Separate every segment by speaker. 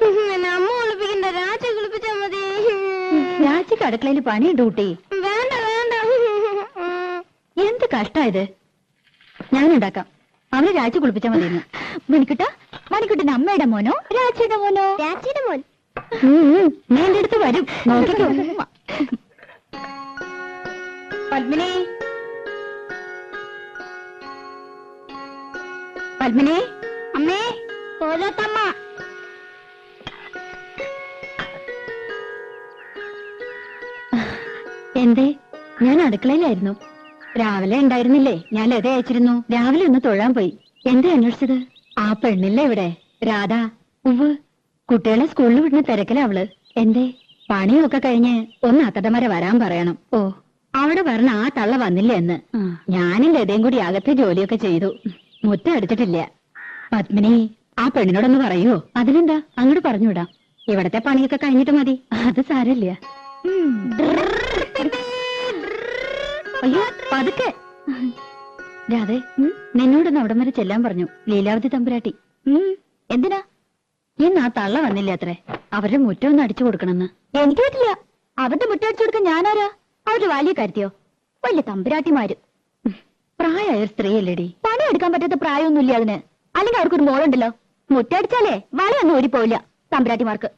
Speaker 1: അമ്മ കുളിപ്പിക്കണ്ട, രാജി കുളിപ്പിച്ചാ മതി.
Speaker 2: രാജിക്ക് അടുക്കളയിൽ പണി ഡ്യൂട്ടി.
Speaker 1: വേണ്ട വേണ്ട.
Speaker 2: എന്ത് കഷ്ടായത്. ഞാനുണ്ടാക്കാം. അവന് രാജി കുളിപ്പിച്ചാ മതിയെന്ന്. മണിക്കുട്ടൻ അമ്മയുടെ മോനോ രാജിയുടെ മോനോ?
Speaker 1: രാജിയുടെ മോൻ.
Speaker 2: നീ എന്റെ അടുത്ത് വരും, നോക്കിക്കോ. പത്മിനി, പത്മിനി.
Speaker 1: അമ്മേ, പോലത്തമ്മ.
Speaker 2: എന്തേ? ഞാൻ അടുക്കളയിലായിരുന്നു. രാവിലെ ഉണ്ടായിരുന്നില്ലേ? ഞാൻ ലത അയച്ചിരുന്നു. രാവിലെ ഒന്ന് തൊഴാൻ പോയി. എന്തേ അന്വേഷിച്ചത്? ആ പെണ്ണില്ലേ ഇവിടെ, രാധ? ഉവ്, കുട്ടികളെ സ്കൂളിൽ വിടുന്ന തിരക്കില അവള്. എന്തേ? പണിയൊക്കെ കഴിഞ്ഞ് ഒന്ന് അത്തടമര വരാൻ പറയണം. ഓ, അവിടെ പറഞ്ഞ ആ തള്ള വന്നില്ല എന്ന്. ഞാനും ലതയും കൂടി അകത്തെ ജോലിയൊക്കെ ചെയ്തു. മുറ്റം അടിച്ചിട്ടില്ല. പത്മിനി, ആ പെണ്ണിനോടൊന്ന് പറയുവോ? അതിനെന്താ, അങ്ങോട്ട് പറഞ്ഞുവിടാം. ഇവിടത്തെ പണിയൊക്കെ കഴിഞ്ഞിട്ട് മതി. അത് സാരമില്ല. അയ്യോ, പതുക്കെ. രാധേ, നിന്നോടൊന്ന് അവിടം വരെ ചെല്ലാൻ പറഞ്ഞു ലീലാവതി തമ്പുരാട്ടി. എന്തിനാ? ഇന്ന് ആ തള്ള വന്നില്ല അത്രേ. അവരുടെ മുറ്റം ഒന്ന് അടിച്ചു കൊടുക്കണമെന്ന്. എനിക്ക് പറ്റില്ല. അവരുടെ മുറ്റം അടിച്ചു കൊടുക്കാൻ ഞാനാരാ? അവരുടെ വലിയ കാര്യത്തിയോ? വലിയ തമ്പുരാട്ടിമാര്. പ്രായമായ സ്ത്രീയല്ലേടി. പണിയെടുക്കാൻ പറ്റാത്ത പ്രായമൊന്നുമില്ല അതിന്. അല്ലെങ്കിൽ അവർക്കൊരു മോളുണ്ടല്ലോ. മുറ്റടിച്ചാലേ വളയൊന്നും ഊരിപ്പോവില്ല തമ്പുരാട്ടിമാർക്ക്.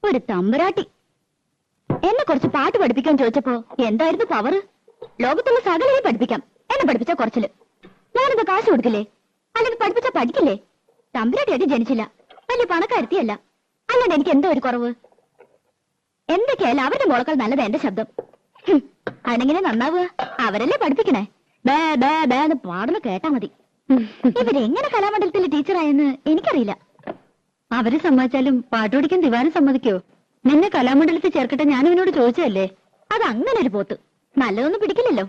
Speaker 2: ഒരു തമ്പുരാട്ടി എന്നെ കുറച്ച് പാട്ട് പഠിപ്പിക്കാൻ ചോദിച്ചപ്പോ എന്തായിരുന്നു പവർ? ലോകത്തുള്ള സകലരെ പഠിപ്പിക്കാം. എന്നെ പഠിപ്പിച്ച കുറച്ചില്. ഞാനെന്താ കാശ് കൊടുക്കില്ലേ? അല്ലെങ്കിൽ പഠിപ്പിച്ച പഠിക്കില്ലേ? തമ്പുരാട്ടിയായിട്ട് ജനിച്ചില്ല, വലിയ പണക്കാരുത്തിയല്ല. അല്ലാണ്ട് എനിക്ക് എന്തോ ഒരു കുറവ്. എന്തൊക്കെയായാലും അവരുടെ മോളക്കാൾ നല്ലത് എന്റെ ശബ്ദം. അതെങ്ങനെ നന്നാവുക? അവരല്ലേ പഠിപ്പിക്കണേ. ബേ ബേ ബേ എന്ന് പാടുന്ന കേട്ടാ മതി. ഇവരെങ്ങനെ കലാമണ്ഡലത്തിലെ ടീച്ചറായെന്ന് എനിക്കറിയില്ല. അവര് സമ്മതിച്ചാലും പാട്ടുപഠിക്കാൻ ദിവാരം സമ്മതിക്കോ? നിന്നെ കലാമണ്ഡലത്തിൽ ചേർക്കട്ടെ ഞാൻ ഇവനോട് ചോദിച്ചതല്ലേ. അത് അങ്ങനെ ഒരു പോത്ത് നല്ലതൊന്നും പിടിക്കില്ലല്ലോ.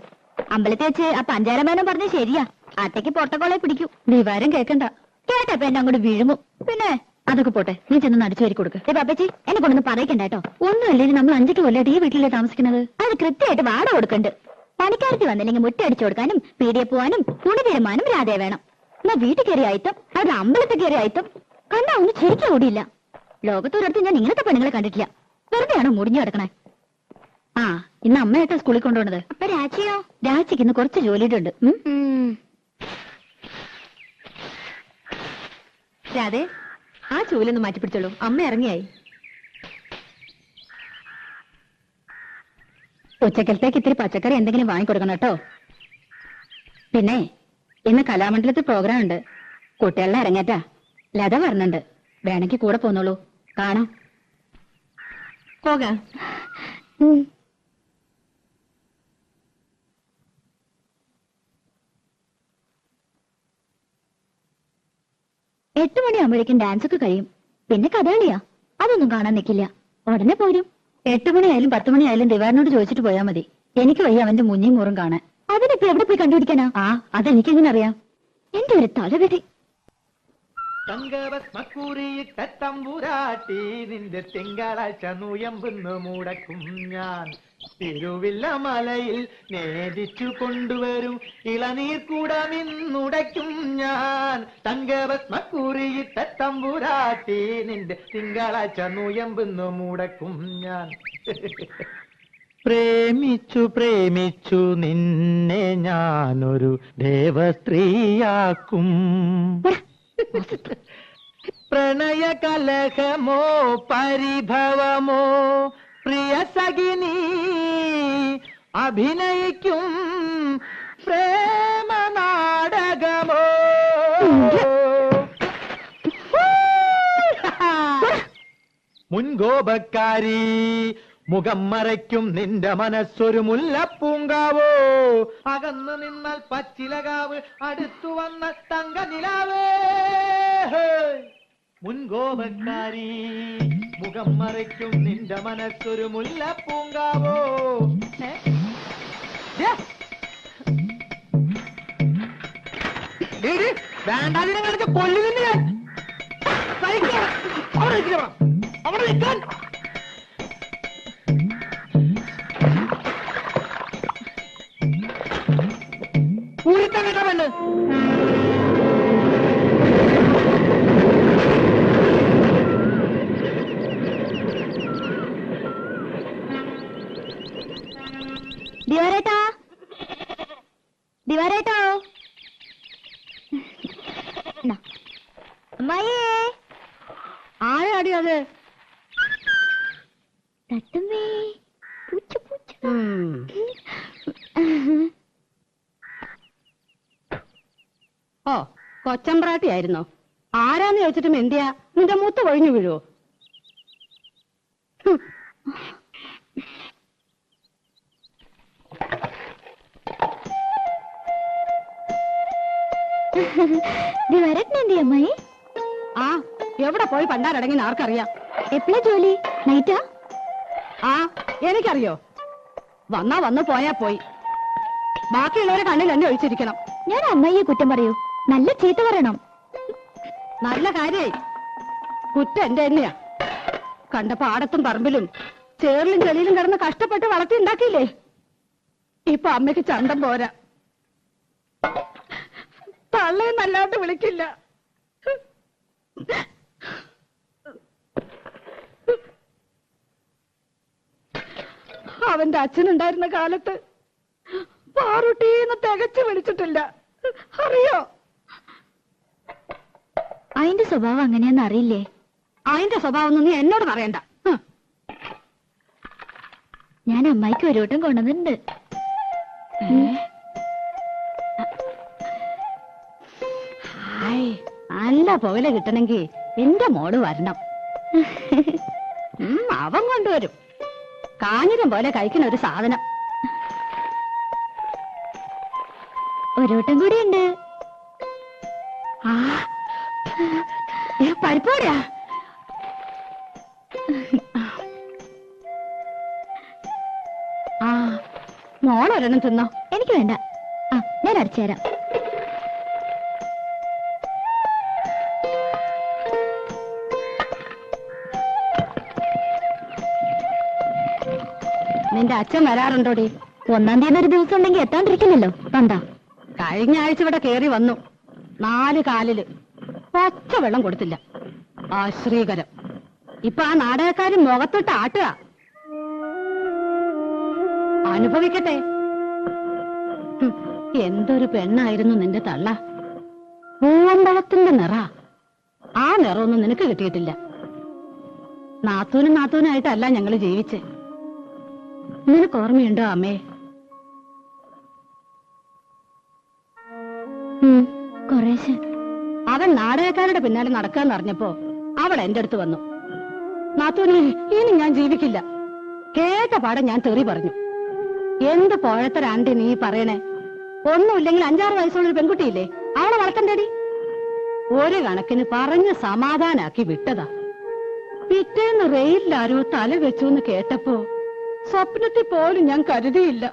Speaker 2: അമ്പലത്തിൽ വെച്ച് ആ പഞ്ചാരമേനം പറഞ്ഞ ശരിയാ, അട്ടയ്ക്ക് പൊട്ടക്കോളെ പിടിക്കൂ. ദിവാരം കേക്കണ്ട. കേട്ടപ്പോ എന്നെ അങ്ങോട്ട് വീഴുമോ? പിന്നെ അതൊക്കെ പോട്ടെ, നീ ചെന്ന് അടിച്ചു വരി കൊടുക്ക്. പാപ്പച്ചി, എന്നെ കൊണ്ടൊന്നും പറയിക്കണ്ട കേട്ടോ. ഒന്നുമല്ലേ, നമ്മൾ 5 കൊല്ലമായിട്ട് ഈ വീട്ടിലേ താമസിക്കുന്നത്. അത് കൃത്യമായിട്ട് വാട കൊടുക്കണ്ട്. പണിക്കാരത്തി വന്നില്ലെങ്കിൽ മുറ്റടിച്ചു കൊടുക്കാനും പീടിയെ പോവാനും തുണി തീരുമാനം രാധേ വേണം. എന്നാ വീട്ടിൽ കയറി ആയിത്തം, അത് അമ്പലത്തിൽ കയറി ആയിത്തം. കണ്ടാ ഒന്നും ശരിക്കും ഓടിയില്ല. ലോകത്തൊരിടത്ത് ഞാൻ ഇങ്ങനത്തെ പെണ്ണുങ്ങളെ കണ്ടിട്ടില്ല. വെറുതെയാണോ മുടിഞ്ഞു കിടക്കണേ? ആ, ഇന്ന് അമ്മയായിട്ടാ സ്കൂളിൽ കൊണ്ടുപോണത്. അപ്പൊ രാജിയോ? രാജിക്ക് ഇന്ന് കുറച്ച് ജോലിയുടെ ഉണ്ട്. രാധേ, ആ ചൂലൊന്ന് മാറ്റിപ്പിടിച്ചോളൂ. അമ്മ ഇറങ്ങിയായി. ഉച്ചക്കലത്തേക്ക് ഇത്തിരി പച്ചക്കറി എന്തെങ്കിലും വാങ്ങിക്കൊടുക്കണം കേട്ടോ. പിന്നെ ഇന്ന് കലാമണ്ഡലത്തിൽ പ്രോഗ്രാം ഉണ്ട്. കുട്ടികളുടെ ഇറങ്ങേറ്റാ. ലത പറഞ്ഞുണ്ട്. വേണമെങ്കിൽ കൂടെ പോന്നോളൂ, കാണാം. പോകാം. 8 മണിയാകുമ്പോഴേക്കും ഡാൻസ് ഒക്കെ കഴിയും. പിന്നെ കഥകളിയാ, അതൊന്നും കാണാൻ നിൽക്കില്ല. ഉടനെ പോരും. 8 മണിയായാലും 10 മണിയായാലും ദിവാരനോട് ചോദിച്ചിട്ട് പോയാൽ മതി. എനിക്ക് വയ്യ അവന്റെ മുഞ്ഞിയും മൂറും കാണാൻ. അതിനിപ്പോ എവിടെ പോയി കണ്ടുപിടിക്കാനാ? ആ, അതെനിക്കെങ്ങനെ അറിയാം. എന്റെ ഒരു തലവെടി.
Speaker 3: തങ്കഭസ്മക്കുറിയിട്ട തമ്പുരാട്ടി നിന്റെ തിങ്കളാഴ്ച നുയമ്പെന്ന് മുടക്കും ഞാൻ. തിരുവില്ല മലയിൽ നേദിച്ചു കൊണ്ടുവരും ഇളനീർ കൂടമിന്നുടയ്ക്കും ഞാൻ. തങ്കഭസ്മക്കുറിയിട്ട തമ്പുരാട്ടി നിന്റെ തിങ്കളാഴ്ച നുയമ്പെന്ന് മുടക്കും ഞാൻ. പ്രേമിച്ചു പ്രേമിച്ചു നിന്നെ ഞാനൊരു ദേവസ്ത്രീയാക്കും. പ്രണയ കലഹമോ പരിഭവമോ പ്രിയ സഖിനി അഭിനയിക്കും പ്രേമ നാടകമോ. മുൻകോപക്കാരി മുഖം മറയ്ക്കും നിന്റെ മനസ്സൊരു മുല്ലപ്പൂങ്കാവോ. അകന്നു നിന്നാൽ പച്ചിലകാവ്, അടുത്തു വന്നാൽ തങ്ക നിലാവേ. മുൻകോപക്കാരി മുഖം മറയ്ക്കും നിന്റെ മനസ്സൊരു മുല്ലപ്പൂങ്കാവോ. വേണ്ടാതിനെ കളിച്ച കൊല്ലുന്നില്ല ഞാൻ. അവിടെ നിൽക്കാൻ ൂരിത്തന്നെ പെണ്ണ്.
Speaker 2: അമ്മായിയേ,
Speaker 4: ആരാടി അത്?
Speaker 2: തട്ടുമ്മേ, പൂച്ച പൂച്ച.
Speaker 4: ഓ, കൊച്ചമ്പ്രാട്ടിയായിരുന്നോ? ആരാന്ന് ചോദിച്ചിട്ടും എന്തിയാ? നിന്റെ മൂത്ത് കൊഴിഞ്ഞു വീഴുവോ?
Speaker 2: വരട്ടെന്തി അമ്മായി?
Speaker 4: ആ, എവിടെ പോയി പണ്ടാരടങ്ങി ആർക്കറിയാം?
Speaker 2: എപ്പോഴാ ജോലി? നൈറ്റാ?
Speaker 4: ആ, എനിക്കറിയോ. വന്നാ വന്ന് പോയാ പോയി. ബാക്കിയുള്ളവരെ കണ്ണിൽ എന്നെ ഒഴിച്ചിരിക്കണം.
Speaker 2: ഞാൻ അമ്മായിയെ കുറ്റം പറയൂ? നല്ല ചീത്ത പറയണം.
Speaker 4: നല്ല കാര്യായി. കുറ്റം എന്റെ തന്നെയാ. കണ്ട പാടത്തും പറമ്പിലും ചേറിലും ചെളിയിലും കിടന്ന് കഷ്ടപ്പെട്ട് വളർത്തി ഉണ്ടാക്കിയില്ലേ? ഇപ്പൊ അമ്മയ്ക്ക് ചണ്ടം പോരാ. തള്ളയും നല്ലാണ്ട് വിളിക്കില്ല. അവന്റെ അച്ഛനുണ്ടായിരുന്ന കാലത്ത് പാറുട്ടീന്ന് തികച്ചു വിളിച്ചിട്ടില്ല. അറിയോ?
Speaker 2: അതിന്റെ സ്വഭാവം അങ്ങനെയാന്ന് അറിയില്ലേ?
Speaker 4: അതിന്റെ സ്വഭാവം ഒന്നും നീ എന്നോട് പറയണ്ട.
Speaker 2: ഞാൻ അമ്മായിക്ക് ഒരു വട്ടം കൊണ്ടുവന്നിട്ടുണ്ട്.
Speaker 4: നല്ല പുകല കിട്ടണമെങ്കിൽ എന്റെ മോള് വരണം. അവൻ കൊണ്ടുവരും. കാഞ്ഞിരം പോലെ കഴിക്കുന്ന ഒരു സാധനം.
Speaker 2: ഒരു വട്ടം കൂടി ഉണ്ട്.
Speaker 4: പരിപ്പോടിയാ. ആ, മോളൊരെണ്ണം തിന്നോ.
Speaker 2: എനിക്ക് വേണ്ട. ആ, ഞാൻ അടിച്ചുതരാം.
Speaker 4: നിന്റെ അച്ഛൻ വരാറുണ്ടോടി?
Speaker 2: 1-ാം തീയതി ഒരു ദിവസം ഉണ്ടെങ്കിൽ എത്താണ്ടിരിക്കില്ലല്ലോ. വന്നാ
Speaker 4: കഴിഞ്ഞ ആഴ്ച ഇവിടെ കേറി വന്നു. 4 കാലില് പച്ച വെള്ളം കൊടുത്തില്ല. ആശ്രീകരം. ഇപ്പൊ ആ നാടകക്കാരൻ മുഖത്തിട്ട് ആട്ടുക. അനുഭവിക്കട്ടെ. എന്തൊരു പെണ്ണായിരുന്നു നിന്റെ തള്ള. പൂവമ്പഴത്തിന്റെ നിറ. ആ നിറമൊന്നും നിനക്ക് കിട്ടിയിട്ടില്ല. നാത്തൂനായിട്ടല്ല ഞങ്ങള് ജീവിച്ചേ. നിനക്ക് ഓർമ്മയുണ്ടോ അമ്മേ?
Speaker 2: കുറേശ്ശെ.
Speaker 4: അവൻ നാടകക്കാരുടെ പിന്നാലെ നടക്കാന്ന് അറിഞ്ഞപ്പോ അവൾ എന്റെ അടുത്ത് വന്നു. നാത്തൂനെ, ഇനി ഞാൻ ജീവിക്കില്ല. കേട്ട പാടെ ഞാൻ തെറി പറഞ്ഞു. എന്ത് പോഴത്തരാണ്ടി നീ പറയണേ? ഒന്നുമില്ലെങ്കിൽ 5-6 വയസ്സുള്ളൊരു പെൺകുട്ടിയില്ലേ? അവളെ വളർത്തണ്ടേടി. ഒരു കണക്കിന് പറഞ്ഞ് സമാധാനാക്കി വിട്ടതാ. പിറ്റേന്ന് റെയിലാരോ തല വെച്ചു എന്ന് കേട്ടപ്പോ സ്വപ്നത്തിൽ പോലും ഞാൻ കരുതിയില്ല.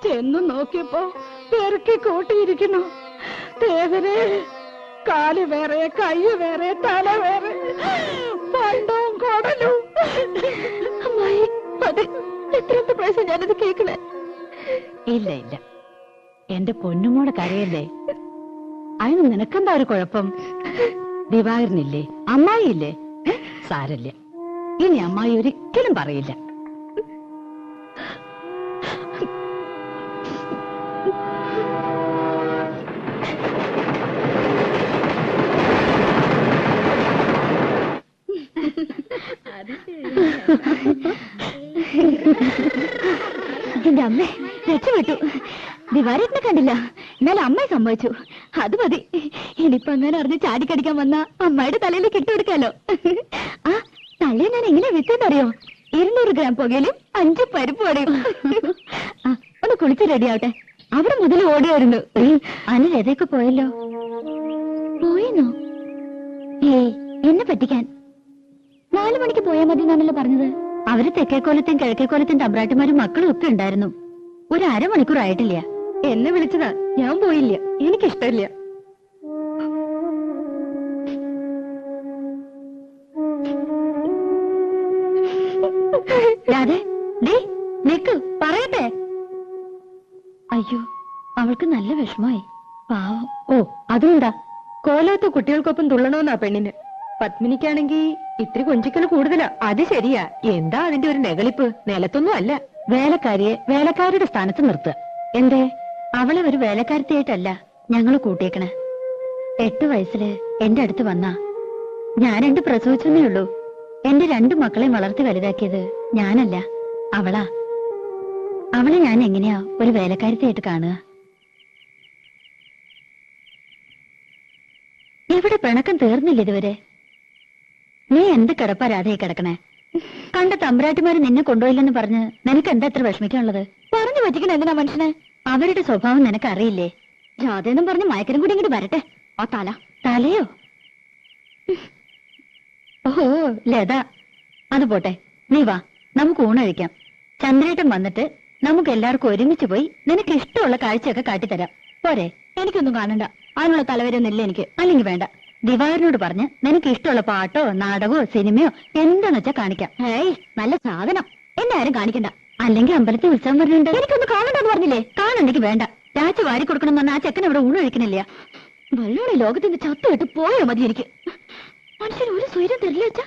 Speaker 4: ചെന്നു നോക്കിയപ്പോ പെറുക്കി കൂട്ടിയിരിക്കുന്നു. ദേവരെ, കാല് വേറെ, കൈ വേറെ, തല വേറെ, പണ്ടവും കൊടലും.
Speaker 2: അമ്മായി, അത് എത്രത്തെ പ്രാവശ്യം ഞാനത് കേൾക്കണേ?
Speaker 4: ഇല്ല ഇല്ല, എന്റെ പൊന്നുമോടെ കരയല്ലേ. അതിന് നിനക്കെന്താ ഒരു കുഴപ്പം? ദിവാകരനില്ലേ, അമ്മായിയില്ലേ? സാരല്ല, ഇനി അമ്മായി ഒരിക്കലും പറയില്ല.
Speaker 2: എന്റെ അമ്മ രക്ഷപ്പെട്ടു. ദിവാരേട്ടനെ കണ്ടില്ല, എന്നാലും അമ്മായി സംഭവിച്ചു. അത് മതി. ഇനിയിപ്പൊ അങ്ങനെ അറിഞ്ഞ് ചാടിക്കടിക്കാൻ വന്ന അമ്മയുടെ തലയിലേക്ക് ഇട്ടുകൊടുക്കാലോ. ആ തലയെ ഞാൻ എങ്ങനെ വിട്ടെന്നറിയോ? 200 ഗ്രാം പുകയിലും 5 പരിപ്പ് വടയും. ആ, ഒന്ന് കുളിച്ച് റെഡിയാവട്ടെ. അവിടെ മുതൽ ഓടുമായിരുന്നു. അനിൽ എതൊക്കെ പോയല്ലോ. പോയെന്നോ? ഏയ്, എന്നെ പറ്റിക്കാൻ. 4 മണിക്ക് പോയാൽ മതി എന്നാണല്ലോ പറഞ്ഞത്. അവര് തെക്കേക്കോലത്തെയും കിഴക്കേക്കോലത്തെയും തമ്പ്രാട്ടിമാരും മക്കളും ഒക്കെ ഉണ്ടായിരുന്നു. ഒരു 1/2 മണിക്കൂർ ആയിട്ടില്ല. എന്നെ വിളിച്ചതാ, ഞാൻ പോയില്ല. എനിക്കിഷ്ടമില്ല. നിക്ക്, പറയട്ടെ. അയ്യോ, അവൾക്ക് നല്ല വിഷമായി. പാവം.
Speaker 4: ഓ, അതുകൊണ്ടാ കോലത്ത് കുട്ടികൾക്കൊപ്പം തുള്ളണമെന്നാ പെണ്ണിന്. പത്മിനിക്കാണെങ്കി ഇത്തിരി കൊഞ്ചിക്കല് കൂടുതലാ. അത് ശരിയാ. എന്താ അതിന്റെ ഒരു നെകളിപ്പ്? നിലത്തൊന്നും അല്ല. വേലക്കാരിയെ വേലക്കാരുടെ സ്ഥാനത്ത് നിർത്തുക.
Speaker 2: എന്തേ? അവളെ ഒരു വേലക്കാരത്തിയായിട്ടല്ല ഞങ്ങള് കൂട്ടിയേക്കണേ. 8 വയസ്സില് എന്റെ അടുത്ത് വന്നാ ഞാൻ 2 പ്രസവിച്ചെന്നേ ഉള്ളൂ. എന്റെ 2 മക്കളെയും വളർത്തി വലുതാക്കിയത് ഞാനല്ല, അവളാ. അവളെ ഞാൻ എങ്ങനെയാ ഒരു വേലക്കാരത്തിയായിട്ട് കാണുക? എവിടെ പിണക്കം തീർന്നില്ല ഇതുവരെ? നീ എന്ത് കിടപ്പാ രാധയെ കിടക്കണേ? കണ്ട തമ്പുരാട്ടിമാര് നിന്നെ കൊണ്ടുപോയില്ലെന്ന് പറഞ്ഞ് നിനക്ക് എന്താ എത്ര വിഷമിക്കാനുള്ളത്? പറഞ്ഞു പറ്റിക്കണ എന്തിനാ മനുഷ്യനെ? അവരുടെ സ്വഭാവം നിനക്ക് അറിയില്ലേ? രാധയെന്നും പറഞ്ഞ് മയക്കനും കൂടി ഇങ്ങോട്ട് വരട്ടെ. ആ തലയോ? ഓഹോ ലത, അത് പോട്ടെ, നീ വാ, നമുക്ക് ഊണഴിക്കാം. ചന്ദ്രേട്ടൻ വന്നിട്ട് നമുക്ക് എല്ലാവർക്കും ഒരുമിച്ച് പോയി നിനക്ക് ഇഷ്ടമുള്ള കാഴ്ചയൊക്കെ കാട്ടിത്തരാം. പോരെ? എനിക്കൊന്നും കാണണ്ട, അതിനുള്ള തലവരൊന്നുമില്ല എനിക്ക്. അല്ലെങ്കിൽ വേണ്ട, ദിവാകരനോട് പറഞ്ഞ് നിനക്ക് ഇഷ്ടമുള്ള പാട്ടോ നാടകമോ സിനിമയോ എന്താന്ന് വെച്ചാ കാണിക്കാം. ഏയ് നല്ല സാധനം, എന്നെ ആരും കാണിക്കണ്ട. അല്ലെങ്കിൽ അമ്പലത്തിൽ ഉത്സവം വരുന്നുണ്ട്, എനിക്കൊന്ന് കാണണ്ടെന്ന് പറഞ്ഞില്ലേ? കാണണ്ടെങ്കിൽ വേണ്ട. രാജ വാരി കൊടുക്കണം പറഞ്ഞാൽ ആ ചെക്കൻ ഇവിടെ ഊണൊഴിക്കണില്ല. വെള്ളോടെ ലോകത്തിന്റെ ചത്തുവിട്ട് പോയോ മതി എനിക്ക്. മനുഷ്യൻ ഒരു സ്വൈര്യം തരില്ല വെച്ചാ.